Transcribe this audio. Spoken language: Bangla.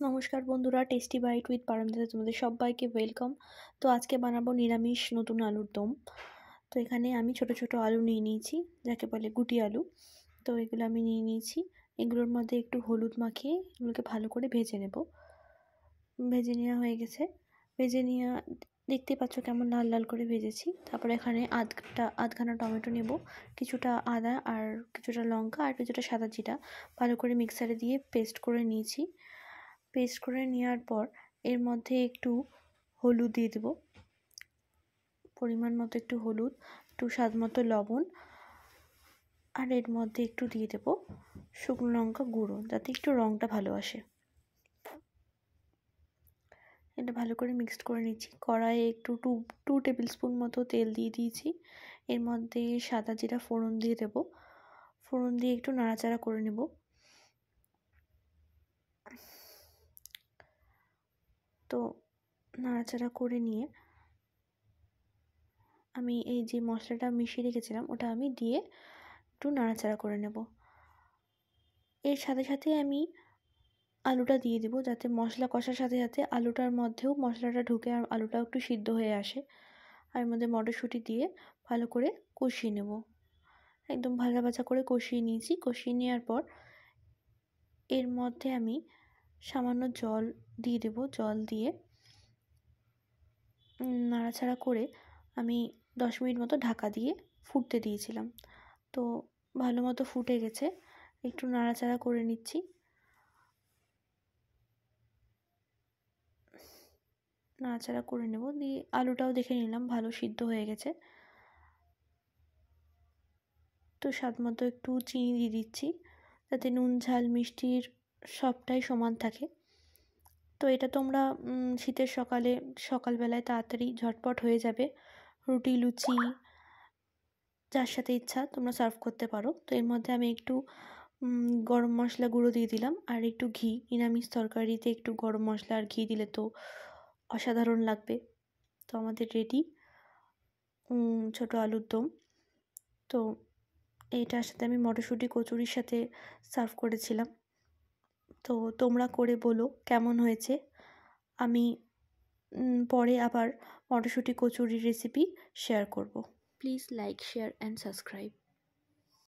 নমস্কার বন্ধুরা, টেস্টি বাইট উইথ পারমিতাতে তোমাদের সবাইকে ওয়েলকাম। তো আজকে বানাবো নিরামিষ নতুন আলুর দম। তো এখানে আমি ছোট ছোট আলু নিয়ে নিয়েছি, যাকে বলে গুটি আলু। তো এগুলো আমি নিয়ে নিয়েছি। এগুলোর মধ্যে একটু হলুদ মাখিয়ে এগুলোকে ভালো করে ভেজে নেব। ভেজে নেওয়া হয়ে গেছে। ভেজে নেওয়া দেখতে পাচ্ছ কেমন লাল লাল করে ভেজেছি। তারপর এখানে আধখানা টমেটো নেব, কিছুটা আদা আর কিছুটা লঙ্কা আর কিছুটা সাদা জিরা ভালো করে মিক্সারে দিয়ে পেস্ট করে নিয়েছি। পেস্ট করে নেওয়ার পর এর মধ্যে একটু হলুদ দিয়ে দেবো, পরিমাণ মতো একটু হলুদ, একটু স্বাদ মতো লবণ, আর এর মধ্যে একটু দিয়ে দেবো শুকনো লঙ্কা গুঁড়ো, যাতে একটু রঙটা ভালো আসে। এটা ভালো করে মিক্সড করে নিচ্ছি। কড়াইয়ে একটু টু টেবিল স্পুন মতো তেল দিয়ে দিয়েছি। এর মধ্যে সাদা জিরা ফোড়ন দিয়ে দেবো। ফোড়ন দিয়ে একটু নাড়াচাড়া করে নেব। তো নাড়াচাড়া করে নিয়ে আমি এই যে মশলাটা মিশিয়ে রেখেছিলাম ওটা আমি দিয়ে একটু নাড়াচাড়া করে নেব। এর সাথে সাথে আমি আলুটা দিয়ে দেবো, যাতে মশলা কষার সাথে সাথে আলুটার মধ্যেও মশলাটা ঢুকে আর আলুটাও একটু সিদ্ধ হয়ে আসে। আর এর মধ্যে মটরশুঁটি দিয়ে ভালো করে কষিয়ে নেব। একদম ভাজা ভাজা করে কষিয়ে নিয়েছি। কষিয়ে নেওয়ার পর এর মধ্যে আমি সামান্য জল দিয়ে দেব। জল দিয়ে নাড়াচাড়া করে আমি 10 মিনিট মতো ঢাকা দিয়ে ফুটতে দিয়েছিলাম। তো ভালো মতো ফুটে গেছে। একটু নাড়াচাড়া করে নিচ্ছি। নাড়াচাড়া করে নেব, দিয়ে আলুটাও দেখে নিলাম ভালো সিদ্ধ হয়ে গেছে। তো স্বাদ মতো একটু চিনি দিয়ে দিচ্ছি, যাতে নুন ঝাল মিষ্টির সবটাই সমান থাকে। তো এটা তোমরা শীতের সকালবেলায় তাড়াতাড়ি ঝটপট হয়ে যাবে। রুটি লুচি যার সাথে ইচ্ছা তোমরা সার্ভ করতে পারো। তো এর মধ্যে আমি একটু গরম মশলা গুঁড়ো দিয়ে দিলাম আর একটু ঘি। নিরামিষ তরকারিতে একটু গরম মশলা আর ঘি দিলে তো অসাধারণ লাগবে। তো আমাদের রেডি ছোটো আলুর দম। তো এইটার সাথে আমি মটরশুঁটি কচুরির সাথে সার্ভ করেছিলাম। তো তোমরা করে বলো কেমন হয়েছে। আমি পরে আবার মটরশুঁটি কচুরির রেসিপি শেয়ার করব। Please like, share and subscribe.